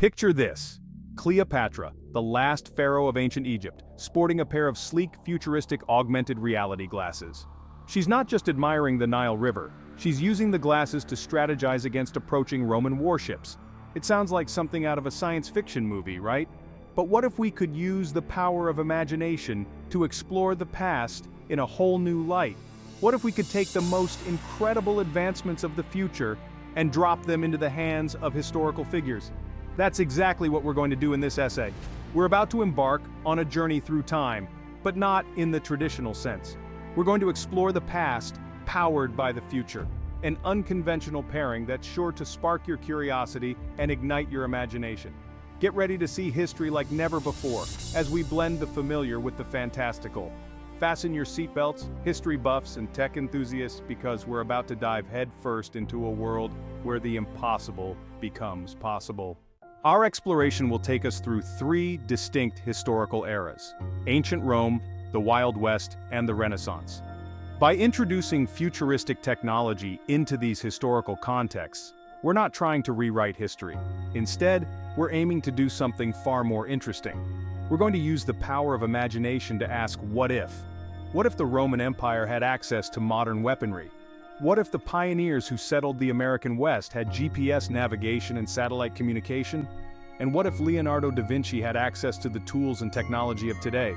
Picture this: Cleopatra, the last pharaoh of ancient Egypt, sporting a pair of sleek, futuristic augmented reality glasses. She's not just admiring the Nile River, she's using the glasses to strategize against approaching Roman warships. It sounds like something out of a science fiction movie, right? But what if we could use the power of imagination to explore the past in a whole new light? What if we could take the most incredible advancements of the future and drop them into the hands of historical figures? That's exactly what we're going to do in this essay. We're about to embark on a journey through time, but not in the traditional sense. We're going to explore the past, powered by the future. An unconventional pairing that's sure to spark your curiosity and ignite your imagination. Get ready to see history like never before, as we blend the familiar with the fantastical. Fasten your seatbelts, history buffs, and tech enthusiasts, because we're about to dive headfirst into a world where the impossible becomes possible. Our exploration will take us through three distinct historical eras: ancient Rome, the Wild West, and the Renaissance. By introducing futuristic technology into these historical contexts, we're not trying to rewrite history. Instead, we're aiming to do something far more interesting. We're going to use the power of imagination to ask, what if? What if the Roman Empire had access to modern weaponry? What if the pioneers who settled the American West had GPS navigation and satellite communication? And what if Leonardo da Vinci had access to the tools and technology of today?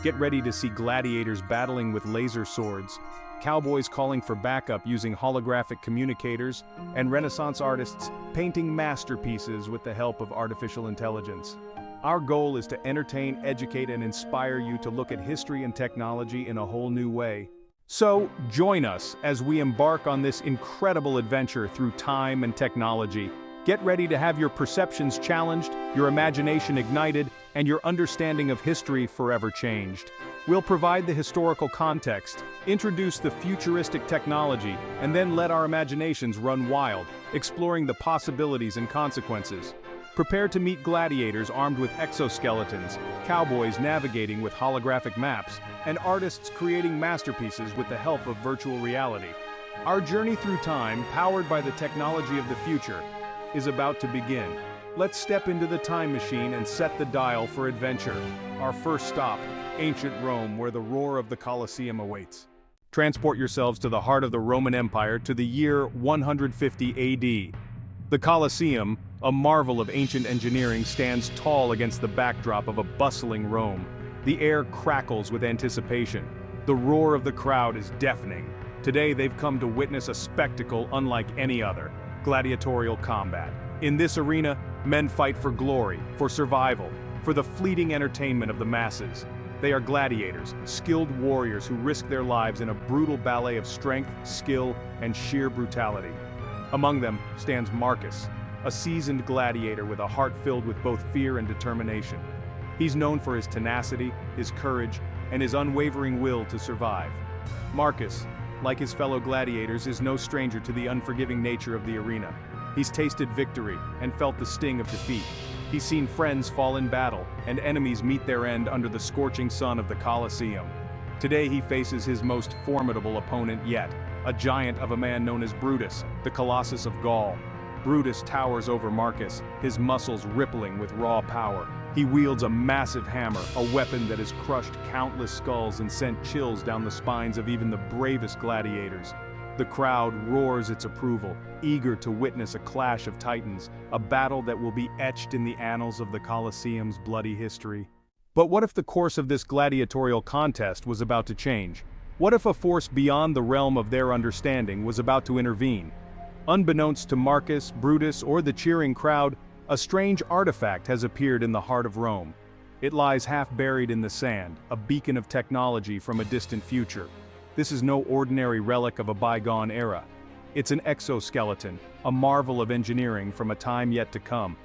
Get ready to see gladiators battling with laser swords, cowboys calling for backup using holographic communicators, and Renaissance artists painting masterpieces with the help of artificial intelligence. Our goal is to entertain, educate, and inspire you to look at history and technology in a whole new way. So, join us as we embark on this incredible adventure through time and technology. Get ready to have your perceptions challenged, your imagination ignited, and your understanding of history forever changed. We'll provide the historical context, introduce the futuristic technology, and then let our imaginations run wild, exploring the possibilities and consequences. Prepare to meet gladiators armed with exoskeletons, cowboys navigating with holographic maps, and artists creating masterpieces with the help of virtual reality. Our journey through time, powered by the technology of the future, is about to begin. Let's step into the time machine and set the dial for adventure. Our first stop, ancient Rome, where the roar of the Colosseum awaits. Transport yourselves to the heart of the Roman Empire, to the year 150 AD. The Colosseum, a marvel of ancient engineering, stands tall against the backdrop of a bustling Rome. The air crackles with anticipation. The roar of the crowd is deafening. Today they've come to witness a spectacle unlike any other: gladiatorial combat. In this arena, men fight for glory, for survival, for the fleeting entertainment of the masses. They are gladiators, skilled warriors who risk their lives in a brutal ballet of strength, skill, and sheer brutality. Among them stands Marcus, a seasoned gladiator with a heart filled with both fear and determination. He's known for his tenacity, his courage, and his unwavering will to survive. Marcus, like his fellow gladiators, is no stranger to the unforgiving nature of the arena. He's tasted victory and felt the sting of defeat. He's seen friends fall in battle and enemies meet their end under the scorching sun of the Colosseum. Today he faces his most formidable opponent yet, a giant of a man known as Brutus, the Colossus of Gaul. Brutus towers over Marcus, his muscles rippling with raw power. He wields a massive hammer, a weapon that has crushed countless skulls and sent chills down the spines of even the bravest gladiators. The crowd roars its approval, eager to witness a clash of titans, a battle that will be etched in the annals of the Colosseum's bloody history. But what if the course of this gladiatorial contest was about to change? What if a force beyond the realm of their understanding was about to intervene? Unbeknownst to Marcus, Brutus, or the cheering crowd, a strange artifact has appeared in the heart of Rome. It lies half buried in the sand, a beacon of technology from a distant future. This is no ordinary relic of a bygone era. It's an exoskeleton, a marvel of engineering from a time yet to come.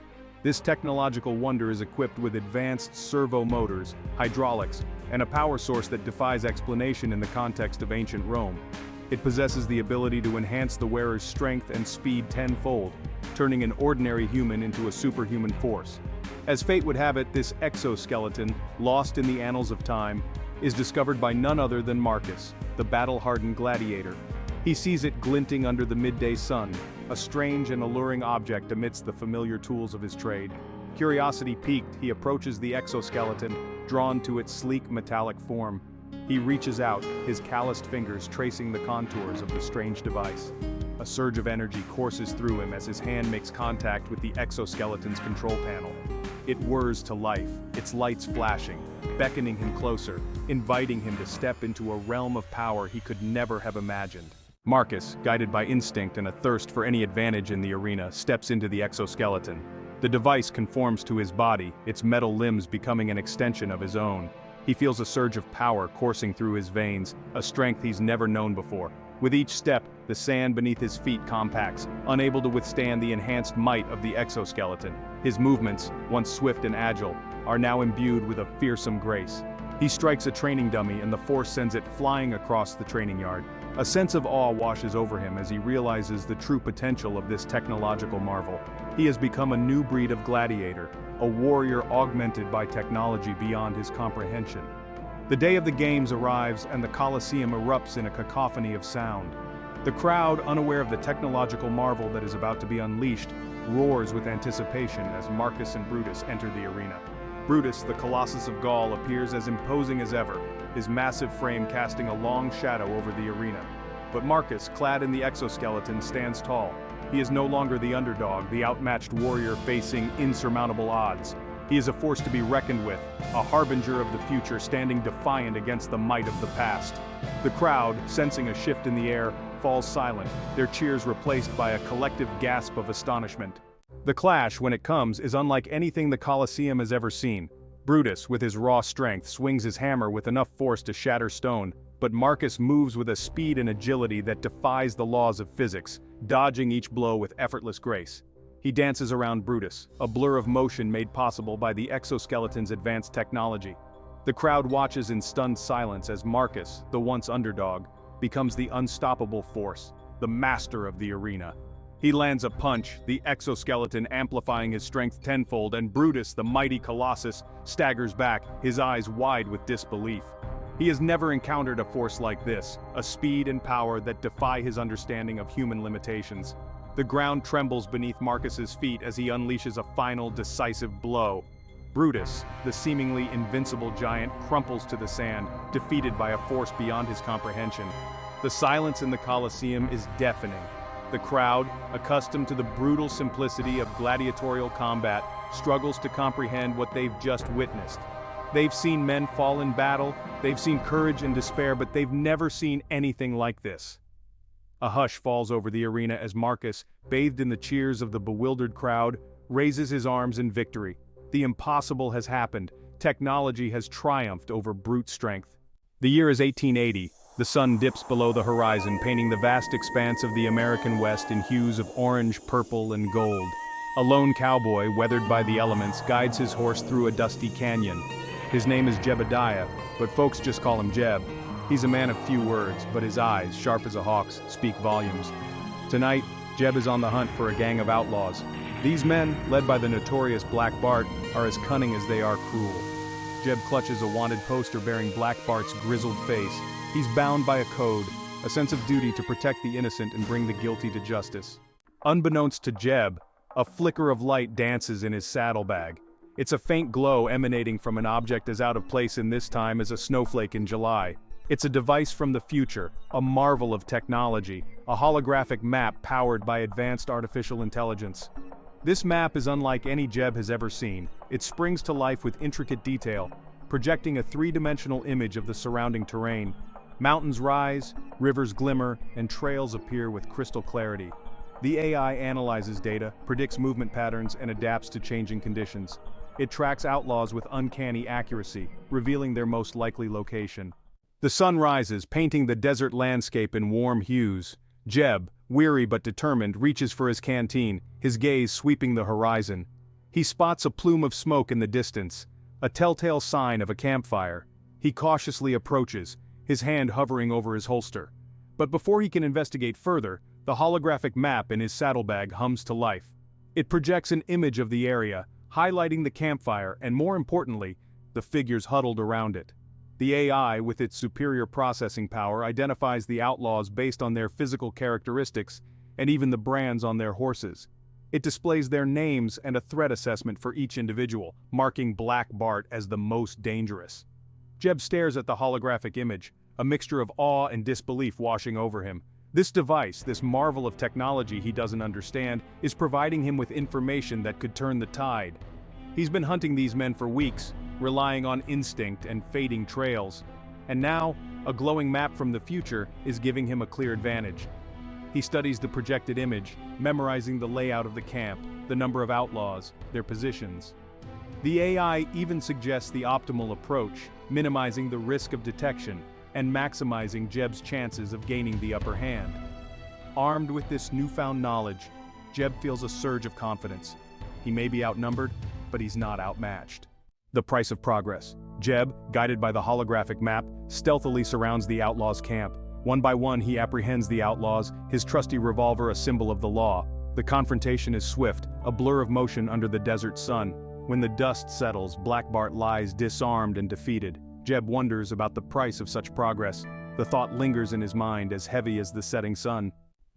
This technological wonder is equipped with advanced servo motors, hydraulics, and a power source that defies explanation in the context of ancient Rome. It possesses the ability to enhance the wearer's strength and speed tenfold, turning an ordinary human into a superhuman force. As fate would have it, this exoskeleton, lost in the annals of time, is discovered by none other than Marcus, the battle-hardened gladiator. He sees it glinting under the midday sun, a strange and alluring object amidst the familiar tools of his trade. Curiosity piqued, he approaches the exoskeleton, drawn to its sleek metallic form. He reaches out, his calloused fingers tracing the contours of the strange device. A surge of energy courses through him as his hand makes contact with the exoskeleton's control panel. It whirs to life, its lights flashing, beckoning him closer, inviting him to step into a realm of power he could never have imagined. Marcus, guided by instinct and a thirst for any advantage in the arena, steps into the exoskeleton. The device conforms to his body, its metal limbs becoming an extension of his own. He feels a surge of power coursing through his veins, a strength he's never known before. With each step, the sand beneath his feet compacts, unable to withstand the enhanced might of the exoskeleton. His movements, once swift and agile, are now imbued with a fearsome grace. He strikes a training dummy and the force sends it flying across the training yard. A sense of awe washes over him as he realizes the true potential of this technological marvel. He has become a new breed of gladiator, a warrior augmented by technology beyond his comprehension. The day of the games arrives and the Colosseum erupts in a cacophony of sound. The crowd, unaware of the technological marvel that is about to be unleashed, roars with anticipation as Marcus and Brutus enter the arena. Brutus, the Colossus of Gaul, appears as imposing as ever, his massive frame casting a long shadow over the arena. But Marcus, clad in the exoskeleton, stands tall. He is no longer the underdog, the outmatched warrior facing insurmountable odds. He is a force to be reckoned with, a harbinger of the future standing defiant against the might of the past. The crowd, sensing a shift in the air, falls silent, their cheers replaced by a collective gasp of astonishment. The clash, when it comes, is unlike anything the Colosseum has ever seen. Brutus, with his raw strength, swings his hammer with enough force to shatter stone, but Marcus moves with a speed and agility that defies the laws of physics, dodging each blow with effortless grace. He dances around Brutus, a blur of motion made possible by the exoskeleton's advanced technology. The crowd watches in stunned silence as Marcus, the once underdog, becomes the unstoppable force, the master of the arena. He lands a punch, the exoskeleton amplifying his strength tenfold, and Brutus, the mighty Colossus, staggers back, his eyes wide with disbelief. He has never encountered a force like this, a speed and power that defy his understanding of human limitations. The ground trembles beneath Marcus's feet as he unleashes a final, decisive blow. Brutus, the seemingly invincible giant, crumples to the sand, defeated by a force beyond his comprehension. The silence in the Colosseum is deafening. The crowd, accustomed to the brutal simplicity of gladiatorial combat, struggles to comprehend what they've just witnessed. They've seen men fall in battle, they've seen courage and despair, but they've never seen anything like this. A hush falls over the arena as Marcus, bathed in the cheers of the bewildered crowd, raises his arms in victory. The impossible has happened. Technology has triumphed over brute strength. The year is 1880. The sun dips below the horizon, painting the vast expanse of the American West in hues of orange, purple, and gold. A lone cowboy, weathered by the elements, guides his horse through a dusty canyon. His name is Jebediah, but folks just call him Jeb. He's a man of few words, but his eyes, sharp as a hawk's, speak volumes. Tonight, Jeb is on the hunt for a gang of outlaws. These men, led by the notorious Black Bart, are as cunning as they are cruel. Jeb clutches a wanted poster bearing Black Bart's grizzled face. He's bound by a code, a sense of duty to protect the innocent and bring the guilty to justice. Unbeknownst to Jeb, a flicker of light dances in his saddlebag. It's a faint glow emanating from an object as out of place in this time as a snowflake in July. It's a device from the future, a marvel of technology, a holographic map powered by advanced artificial intelligence. This map is unlike any Jeb has ever seen. It springs to life with intricate detail, projecting a three-dimensional image of the surrounding terrain. Mountains rise, rivers glimmer, and trails appear with crystal clarity. The AI analyzes data, predicts movement patterns, and adapts to changing conditions. It tracks outlaws with uncanny accuracy, revealing their most likely location. The sun rises, painting the desert landscape in warm hues. Jeb, weary but determined, reaches for his canteen, his gaze sweeping the horizon. He spots a plume of smoke in the distance, a telltale sign of a campfire. He cautiously approaches, his hand hovering over his holster. But before he can investigate further, the holographic map in his saddlebag hums to life. It projects an image of the area, highlighting the campfire and, more importantly, the figures huddled around it. The AI, with its superior processing power, identifies the outlaws based on their physical characteristics and even the brands on their horses. It displays their names and a threat assessment for each individual, marking Black Bart as the most dangerous. Jeb stares at the holographic image, a mixture of awe and disbelief washing over him. This device, this marvel of technology he doesn't understand, is providing him with information that could turn the tide. He's been hunting these men for weeks, relying on instinct and fading trails. And now, a glowing map from the future is giving him a clear advantage. He studies the projected image, memorizing the layout of the camp, the number of outlaws, their positions. The AI even suggests the optimal approach, minimizing the risk of detection and maximizing Jeb's chances of gaining the upper hand. Armed with this newfound knowledge, Jeb feels a surge of confidence. He may be outnumbered, but he's not outmatched. The price of progress. Jeb, guided by the holographic map, stealthily surrounds the outlaws' camp. One by one he apprehends the outlaws, his trusty revolver a symbol of the law. The confrontation is swift, a blur of motion under the desert sun. When the dust settles, Black Bart lies disarmed and defeated. Jeb wonders about the price of such progress. The thought lingers in his mind as heavy as the setting sun.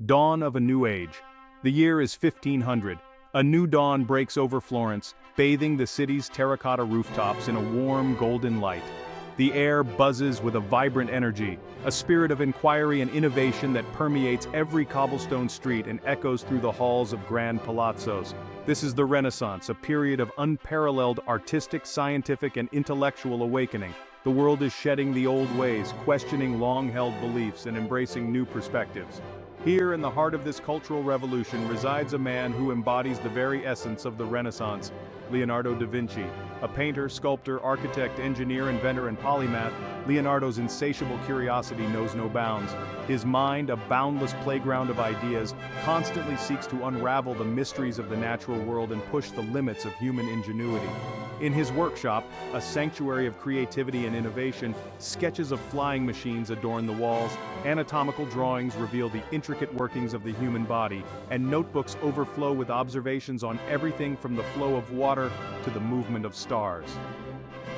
Dawn of a new age. The year is 1500. A new dawn breaks over Florence, bathing the city's terracotta rooftops in a warm golden light. The air buzzes with a vibrant energy, a spirit of inquiry and innovation that permeates every cobblestone street and echoes through the halls of grand palazzos. This is the Renaissance, a period of unparalleled artistic, scientific, and intellectual awakening. The world is shedding the old ways, questioning long-held beliefs, and embracing new perspectives. Here in the heart of this cultural revolution resides a man who embodies the very essence of the Renaissance, Leonardo da Vinci. A painter, sculptor, architect, engineer, inventor, and polymath, Leonardo's insatiable curiosity knows no bounds. His mind, a boundless playground of ideas, constantly seeks to unravel the mysteries of the natural world and push the limits of human ingenuity. In his workshop, a sanctuary of creativity and innovation, sketches of flying machines adorn the walls, anatomical drawings reveal the intricate workings of the human body, and notebooks overflow with observations on everything from the flow of water to the movement of stars.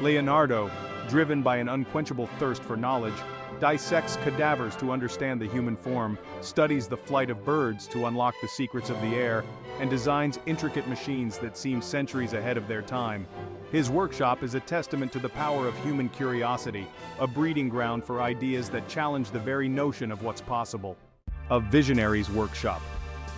Leonardo, driven by an unquenchable thirst for knowledge, dissects cadavers to understand the human form, studies the flight of birds to unlock the secrets of the air, and designs intricate machines that seem centuries ahead of their time. His workshop is a testament to the power of human curiosity, a breeding ground for ideas that challenge the very notion of what's possible. A visionary's workshop.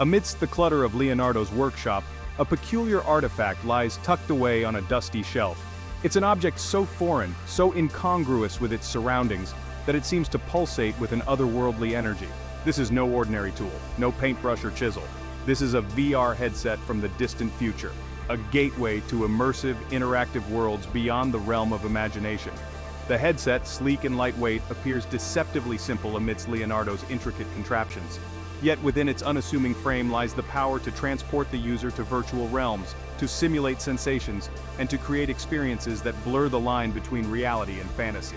Amidst the clutter of Leonardo's workshop, a peculiar artifact lies tucked away on a dusty shelf. It's an object so foreign, so incongruous with its surroundings, that it seems to pulsate with an otherworldly energy. This is no ordinary tool, no paintbrush or chisel. This is a VR headset from the distant future, a gateway to immersive, interactive worlds beyond the realm of imagination. The headset, sleek and lightweight, appears deceptively simple amidst Leonardo's intricate contraptions. Yet within its unassuming frame lies the power to transport the user to virtual realms, to simulate sensations, and to create experiences that blur the line between reality and fantasy.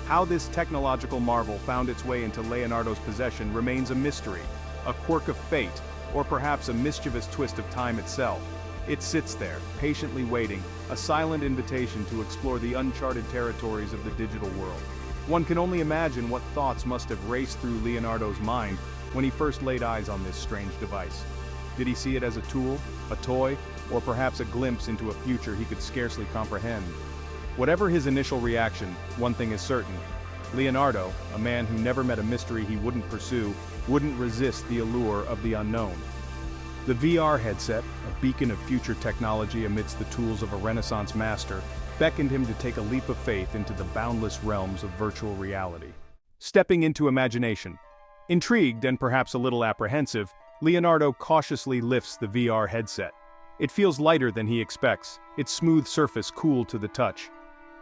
How this technological marvel found its way into Leonardo's possession remains a mystery, a quirk of fate, or perhaps a mischievous twist of time itself. It sits there, patiently waiting, a silent invitation to explore the uncharted territories of the digital world. One can only imagine what thoughts must have raced through Leonardo's mind when he first laid eyes on this strange device. Did he see it as a tool, a toy, or perhaps a glimpse into a future he could scarcely comprehend? Whatever his initial reaction, one thing is certain. Leonardo, a man who never met a mystery he wouldn't pursue, wouldn't resist the allure of the unknown. The VR headset, a beacon of future technology amidst the tools of a Renaissance master, beckoned him to take a leap of faith into the boundless realms of virtual reality. Stepping into imagination. Intrigued and perhaps a little apprehensive, Leonardo cautiously lifts the VR headset. It feels lighter than he expects, its smooth surface cool to the touch.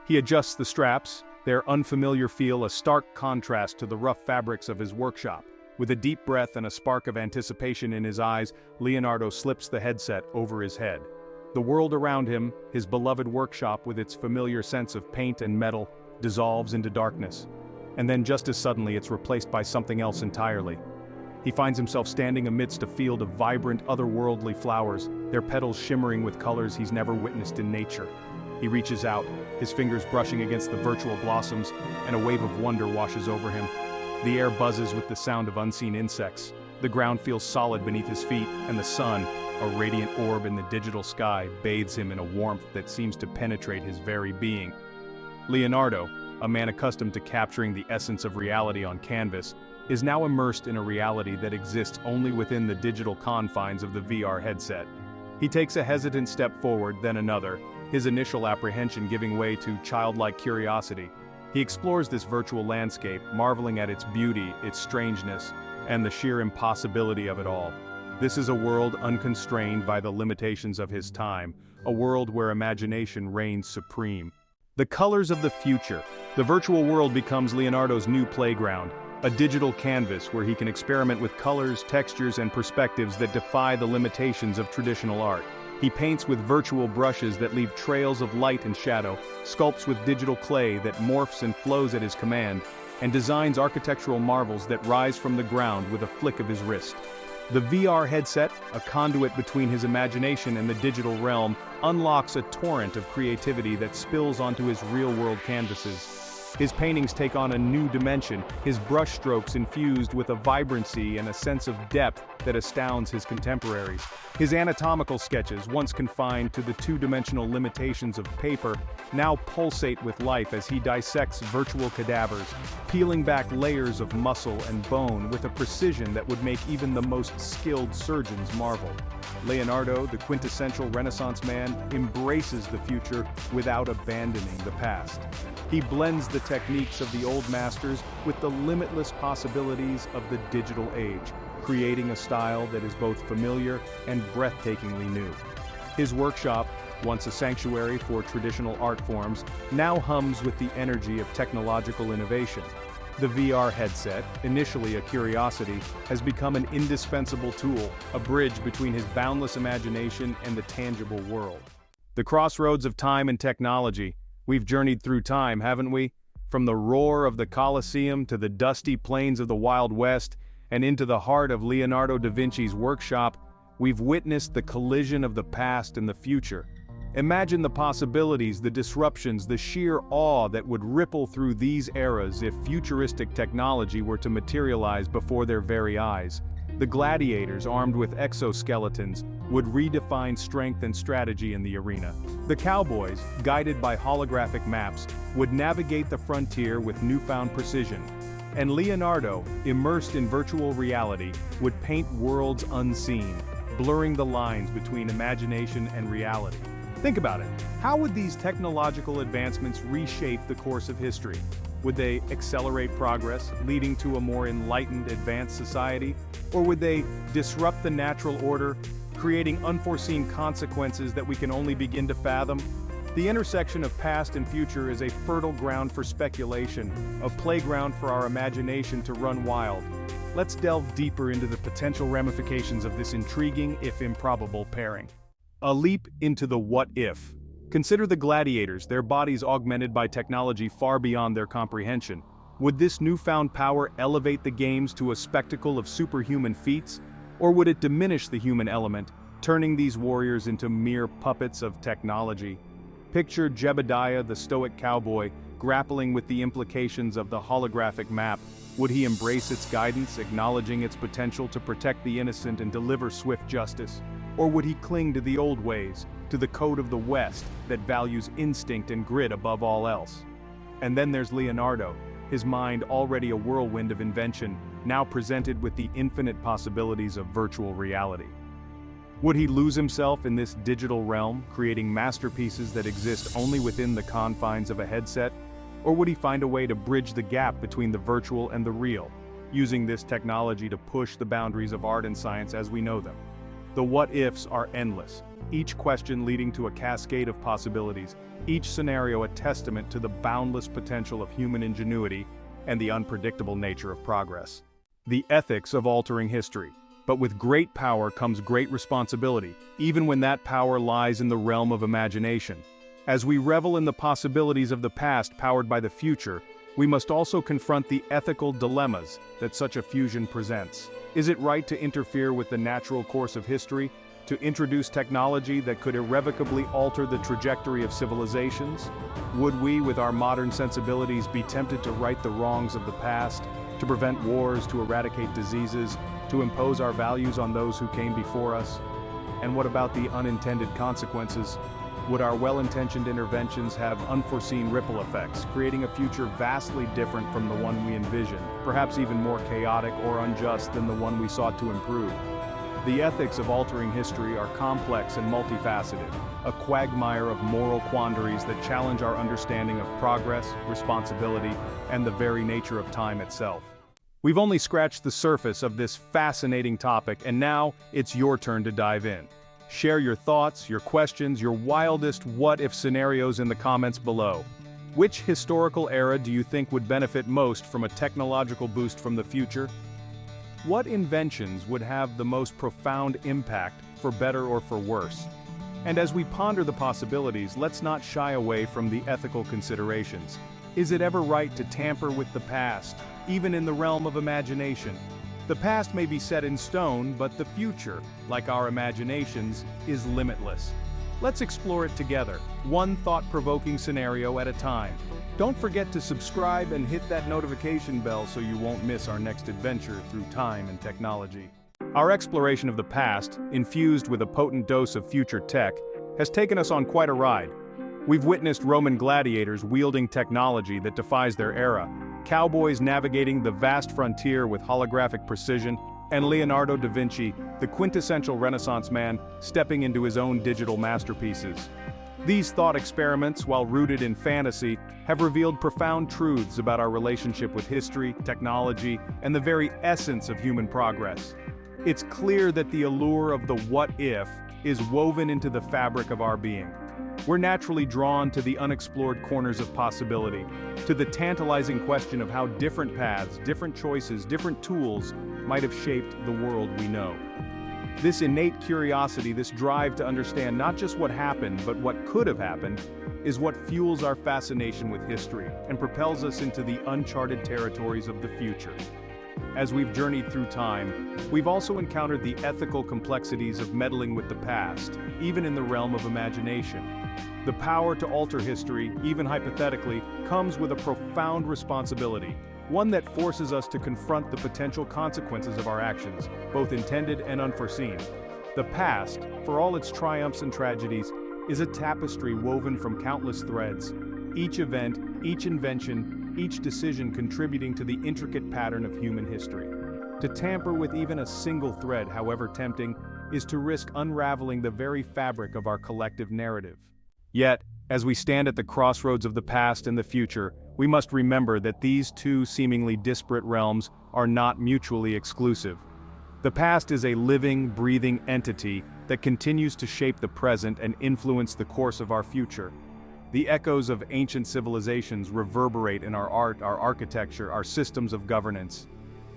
He adjusts the straps, their unfamiliar feel a stark contrast to the rough fabrics of his workshop. With a deep breath and a spark of anticipation in his eyes, Leonardo slips the headset over his head. The world around him, his beloved workshop with its familiar sense of paint and metal, dissolves into darkness. And then just as suddenly it's replaced by something else entirely. He finds himself standing amidst a field of vibrant, otherworldly flowers, their petals shimmering with colors he's never witnessed in nature. He reaches out, his fingers brushing against the virtual blossoms, and a wave of wonder washes over him. The air buzzes with the sound of unseen insects. The ground feels solid beneath his feet, and the sun, A radiant orb in the digital sky bathes him in a warmth that seems to penetrate his very being. Leonardo, a man accustomed to capturing the essence of reality on canvas, is now immersed in a reality that exists only within the digital confines of the VR headset. He takes a hesitant step forward, then another, his initial apprehension giving way to childlike curiosity. He explores this virtual landscape, marveling at its beauty, its strangeness, and the sheer impossibility of it all. This is a world unconstrained by the limitations of his time, a world where imagination reigns supreme. The colors of the future. The virtual world becomes Leonardo's new playground, a digital canvas where he can experiment with colors, textures, and perspectives that defy the limitations of traditional art. He paints with virtual brushes that leave trails of light and shadow, sculpts with digital clay that morphs and flows at his command, and designs architectural marvels that rise from the ground with a flick of his wrist. The VR headset, a conduit between his imagination and the digital realm, unlocks a torrent of creativity that spills onto his real-world canvases. His paintings take on a new dimension, his brushstrokes infused with a vibrancy and a sense of depth that astounds his contemporaries. His anatomical sketches, once confined to the two-dimensional limitations of paper, now pulsate with life as he dissects virtual cadavers, peeling back layers of muscle and bone with a precision that would make even the most skilled surgeons marvel. Leonardo, the quintessential Renaissance man, embraces the future without abandoning the past. He blends the techniques of the old masters with the limitless possibilities of the digital age, creating a style that is both familiar and breathtakingly new. His workshop, once a sanctuary for traditional art forms, now hums with the energy of technological innovation. The VR headset, initially a curiosity, has become an indispensable tool, a bridge between his boundless imagination and the tangible world. The crossroads of time and technology. We've journeyed through time, haven't we? From the roar of the Colosseum to the dusty plains of the Wild West, and into the heart of Leonardo da Vinci's workshop, we've witnessed the collision of the past and the future. Imagine the possibilities, the disruptions, the sheer awe that would ripple through these eras if futuristic technology were to materialize before their very eyes. The Gladiators, armed with exoskeletons, would redefine strength and strategy in the arena. The cowboys, guided by holographic maps, would navigate the frontier with newfound precision. And Leonardo, immersed in virtual reality, would paint worlds unseen, blurring the lines between imagination and reality. Think about it. How would these technological advancements reshape the course of history? Would they accelerate progress, leading to a more enlightened, advanced society? Or would they disrupt the natural order, creating unforeseen consequences that we can only begin to fathom? The intersection of past and future is a fertile ground for speculation, a playground for our imagination to run wild. Let's delve deeper into the potential ramifications of this intriguing, if improbable, pairing. A leap into the what-if. Consider the gladiators, their bodies augmented by technology far beyond their comprehension. Would this newfound power elevate the games to a spectacle of superhuman feats? Or would it diminish the human element, turning these warriors into mere puppets of technology? Picture Jebediah, the stoic cowboy, grappling with the implications of the holographic map. Would he embrace its guidance, acknowledging its potential to protect the innocent and deliver swift justice? Or would he cling to the old ways, to the code of the West that values instinct and grit above all else? And then there's Leonardo, his mind already a whirlwind of invention, now presented with the infinite possibilities of virtual reality. Would he lose himself in this digital realm, creating masterpieces that exist only within the confines of a headset? Or would he find a way to bridge the gap between the virtual and the real, using this technology to push the boundaries of art and science as we know them? The what-ifs are endless, each question leading to a cascade of possibilities, each scenario a testament to the boundless potential of human ingenuity and the unpredictable nature of progress. The ethics of altering history. But with great power comes great responsibility, even when that power lies in the realm of imagination. As we revel in the possibilities of the past powered by the future, we must also confront the ethical dilemmas that such a fusion presents. Is it right to interfere with the natural course of history, to introduce technology that could irrevocably alter the trajectory of civilizations? Would we, with our modern sensibilities, be tempted to right the wrongs of the past, to prevent wars, to eradicate diseases, to impose our values on those who came before us? And what about the unintended consequences? Would our well-intentioned interventions have unforeseen ripple effects, creating a future vastly different from the one we envisioned, perhaps even more chaotic or unjust than the one we sought to improve? The ethics of altering history are complex and multifaceted, a quagmire of moral quandaries that challenge our understanding of progress, responsibility, and the very nature of time itself. We've only scratched the surface of this fascinating topic, and now it's your turn to dive in. Share your thoughts, your questions, your wildest what-if scenarios in the comments below. Which historical era do you think would benefit most from a technological boost from the future? What inventions would have the most profound impact, for better or for worse? And as we ponder the possibilities, let's not shy away from the ethical considerations. Is it ever right to tamper with the past, even in the realm of imagination? The past may be set in stone, but the future, like our imaginations, is limitless. Let's explore it together, one thought-provoking scenario at a time. Don't forget to subscribe and hit that notification bell so you won't miss our next adventure through time and technology. Our exploration of the past, infused with a potent dose of future tech, has taken us on quite a ride. We've witnessed Roman gladiators wielding technology that defies their era, cowboys navigating the vast frontier with holographic precision, and Leonardo da Vinci, the quintessential Renaissance man, stepping into his own digital masterpieces. These thought experiments, while rooted in fantasy, have revealed profound truths about our relationship with history, technology, and the very essence of human progress. It's clear that the allure of the what-if is woven into the fabric of our being. We're naturally drawn to the unexplored corners of possibility, to the tantalizing question of how different paths, different choices, different tools might have shaped the world we know. This innate curiosity, this drive to understand not just what happened, but what could have happened, is what fuels our fascination with history and propels us into the uncharted territories of the future. As we've journeyed through time, we've also encountered the ethical complexities of meddling with the past, even in the realm of imagination. The power to alter history, even hypothetically, comes with a profound responsibility, one that forces us to confront the potential consequences of our actions, both intended and unforeseen. The past, for all its triumphs and tragedies, is a tapestry woven from countless threads, each event, each invention, each decision contributing to the intricate pattern of human history. To tamper with even a single thread, however tempting, is to risk unraveling the very fabric of our collective narrative. Yet, as we stand at the crossroads of the past and the future, we must remember that these two seemingly disparate realms are not mutually exclusive. The past is a living, breathing entity that continues to shape the present and influence the course of our future. The echoes of ancient civilizations reverberate in our art, our architecture, our systems of governance.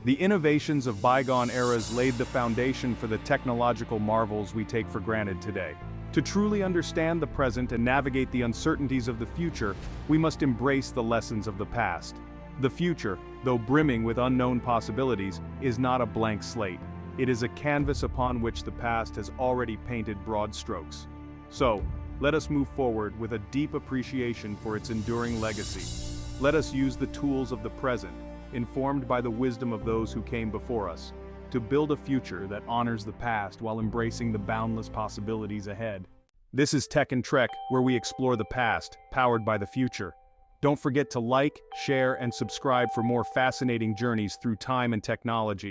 The innovations of bygone eras laid the foundation for the technological marvels we take for granted today. To truly understand the present and navigate the uncertainties of the future, we must embrace the lessons of the past. The future, though brimming with unknown possibilities, is not a blank slate. It is a canvas upon which the past has already painted broad strokes. So, let us move forward with a deep appreciation for its enduring legacy. Let us use the tools of the present, informed by the wisdom of those who came before us, to build a future that honors the past while embracing the boundless possibilities ahead. This is Tech and Trek, where we explore the past, powered by the future. Don't forget to like, share, and subscribe for more fascinating journeys through time and technology.